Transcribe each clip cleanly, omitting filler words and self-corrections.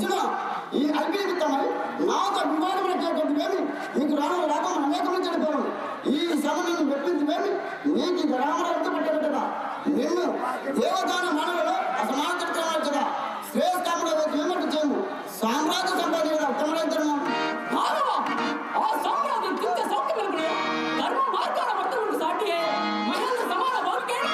అర్జున ఈ అల్పీమిత్తమై నాతో వివాదములకేమి నీకు రాను రాగం అనేకములు చెడిపోను ఈ సభ నిన్ను మెప్పించువేమి నీకు రామరంత పెట్టబెట్టదా నిన్ను దేవదాన మానవులలో అసమానతలు కదా శ్రేష్ఠముల ఏమంటూ చేయము సామ్రాజ్య సంపాదించిన ఉత్తమరైన ఆ సామ్రాజ్యం కింద సౌఖ్యములు ధర్మ మార్గాల వర్తములు సాటి మహిళల సమాన భౌతిక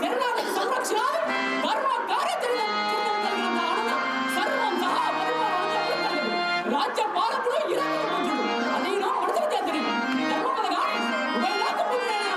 శరణాగతి సంరక్షణ ధర్మ కార్యాచరణ సర్వం సహా రాజ్య పాలకుడు ఇరవై మంజుడు అదేనో మనుషులు చేద్దరి ధర్మపద గాని ఉభయలాక పుణ్యమైన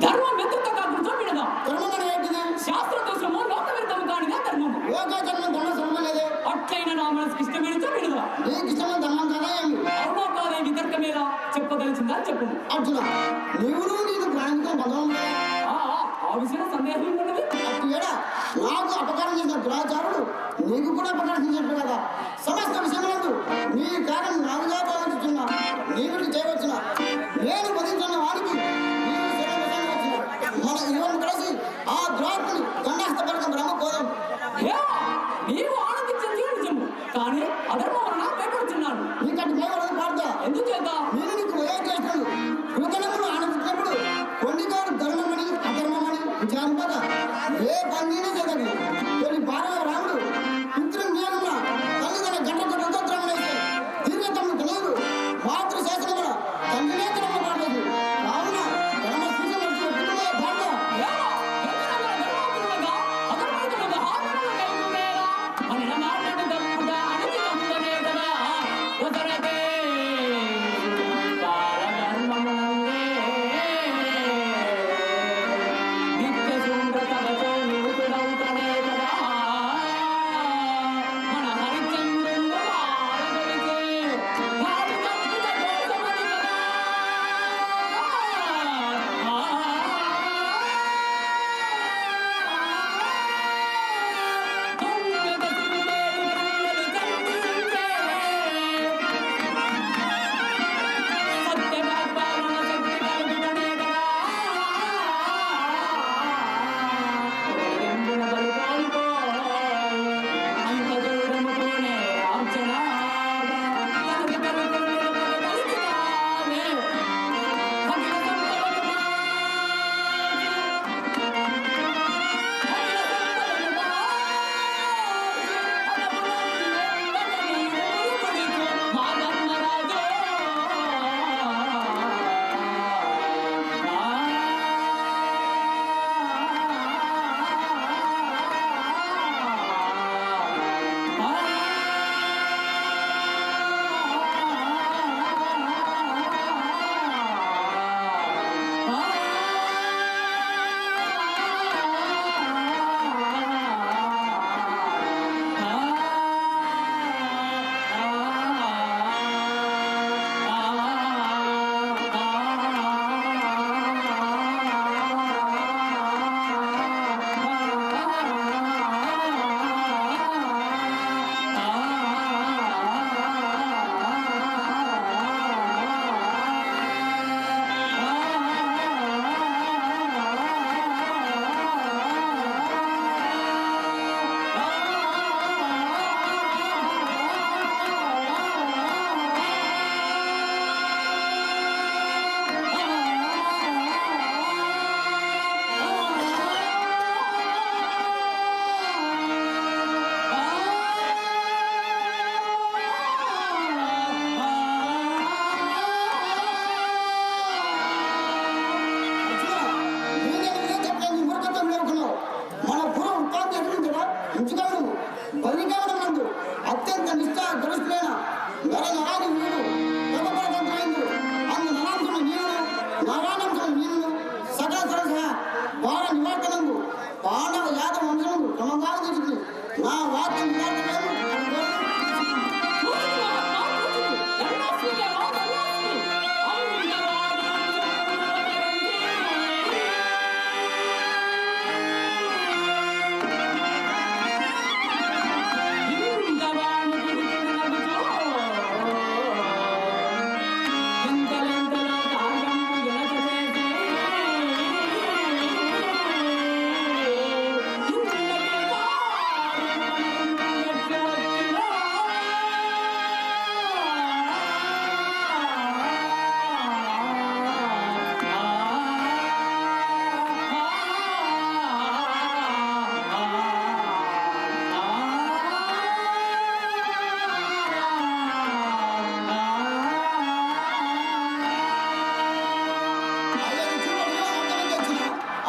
ధర్మం ఎందుకు గుర్తుపెడదా ధర్మం ఏంటిది శాస్త్ర దోషము లోక విరుద్ధము కానిదా ధర్మము లోక ధర్మం ధర్మ సంబంధలేదే అట్లయిన నా మనసుకి ఇష్టమేనితో విడుదా నీకు ఇష్టమైన ధర్మం కదా ఏమి అవునో కాదే వితర్క మీద చెప్పదలిచిందా చెప్పు అర్జున నీవును నీకు ప్రాణితో భగవం ఆ విషయంలో సందేహం ఉన్నది అటు ఏడా నాకు అపకారం చేసిన దురాచారుడు నీకు కూడా అపకారం చేసినట్టు కదా సమస్త విషయములందు నీ కార్యం నాలుగా భావించుతున్నా నీవుడికి చేయవచ్చున నేను వధించున్న వాడికి మన ఇరువురు కలిసి ఆ ద్రోహుని దండాస్తపడకం బ్రహ్మ కోదం నీవు ఆనందించేది నిజము కానీ అధర్మం వలన భయపడుతున్నాను నీకంటే భయపడదు పాడతా ఎందుకు చేద్దా నేను నీకు వయో చేస్తాను కృతజ్ఞతలు ఆనందించినప్పుడు కొండిగారు ధర్మమని అధర్మమని విచారింపద ఏ పన్నీనే జగదు కొన్ని భారత రాముడు పితృ జ్ఞానమున తల్లిదండ్రుల గంట రుద్రమనేసి దీర్ఘతము తెలియదు మాతృ శాసనముల తండ్రి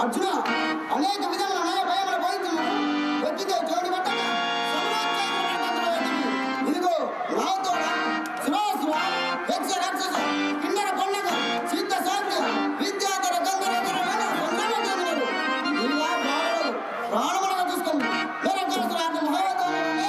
అర్జున అనేక విధముల నయ భయముల భవించును వ్యక్తితో జోడి పట్టక ఇదిగో నాతో సురాసుర యక్ష రాక్షస కిన్నర పండగ సిద్ధ సాధ్య విద్యాధర గంధర్వ సంగ్రామ ఇలా ప్రాణములుగా చూసుకోండి నిరకాసురాన్ని మహోదరుని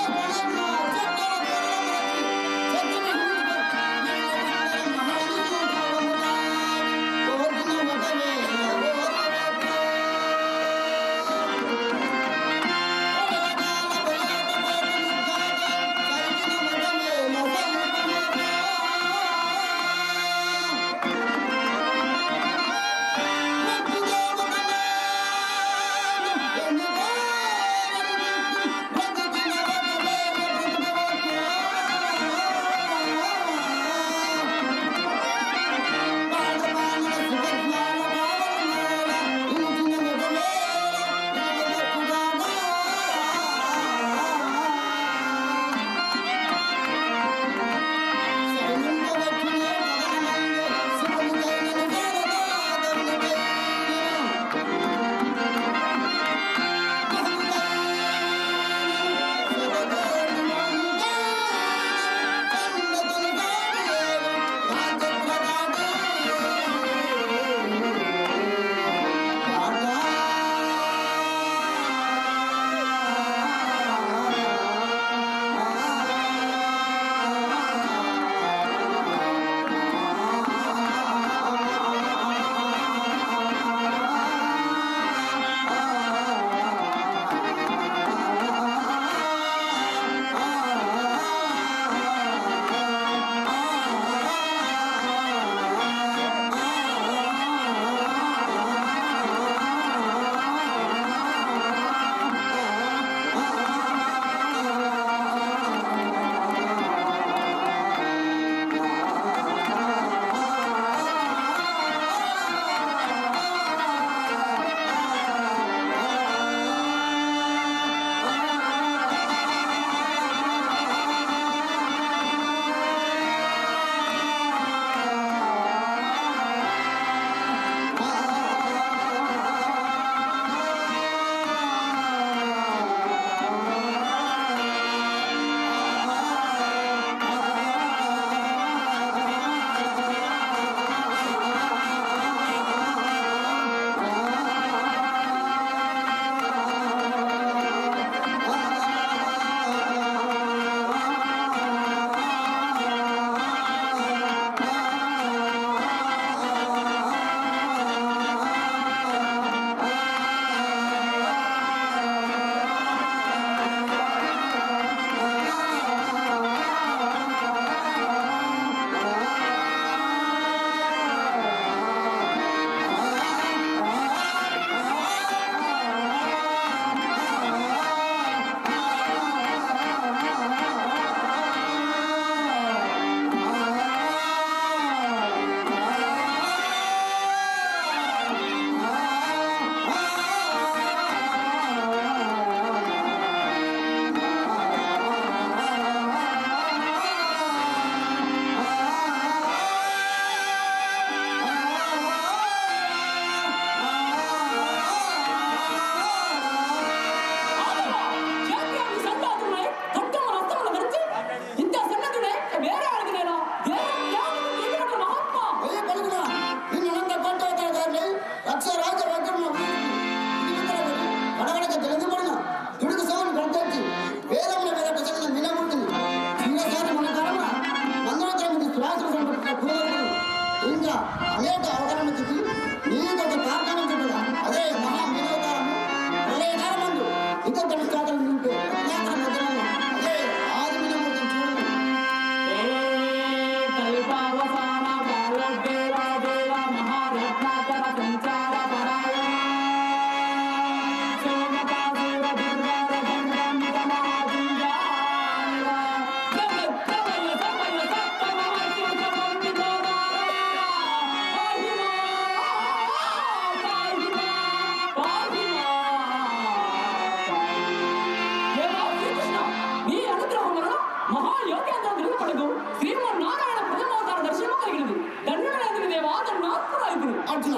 అర్జున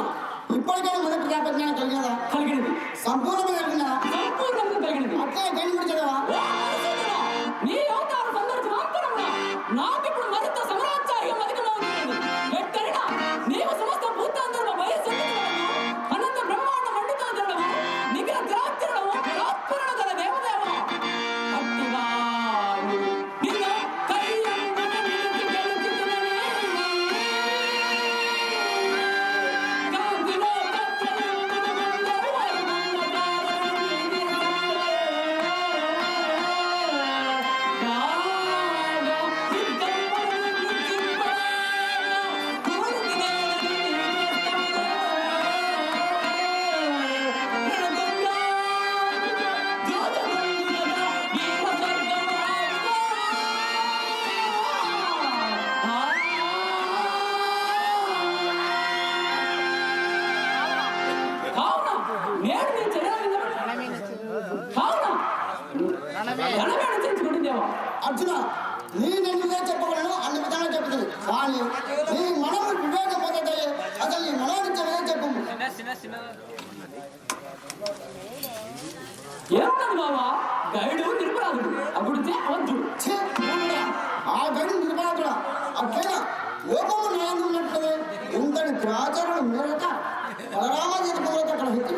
ఇప్పటికైనా మొదటి జ్ఞాపకం కలిగేదా సంపూర్ణంగా కలిగినా సంపూర్ణంగా కలిగినది. అట్లే గైడ్ కూడా చదవా ఓ మధుసూదన, నీ అవతారం సందర్భం మాత్రమున నాకిప్పుడు మరింత సమరాచార్యం అధికమవుతున్నది. ఎక్కడినా నీవు సమస్త భూతాంతరము వయస్సు అనంత బ్రహ్మాండ మండితాంతరము నిఖిల ద్రాక్షరము పరాత్పరణ గల దేవదేవ అట్టిగా నిన్ను కయ్యంబున నిలిచి గెలుచుకునని కాంతిలో కత్రయంబున మందరు వైమందకారణి అర్జున నీ నిన్నుగా చెప్పగలను అన్ని విధాలుగా చెప్తుంది కానీ నీ మనము వివేక పొందటే అసలు నీ మనోని చెప్పదే చెప్పు ఏమన్నది బావా? గైడు నిరపరాధుడు అప్పుడు అవద్దు. ఛీ, ఊరురా. ఆ గడి నిర్మాణకుడా అట్లయినా లోకము నాయనున్నట్లే ఇంతటి ప్రాచారం మేరక బలరామజీత పొందట అక్కడ పెట్టి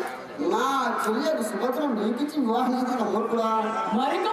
నా చెల్లెకు సుభద్రం నీకిచ్చి వివాహం చేసిన మూర్ఖుడా మరిక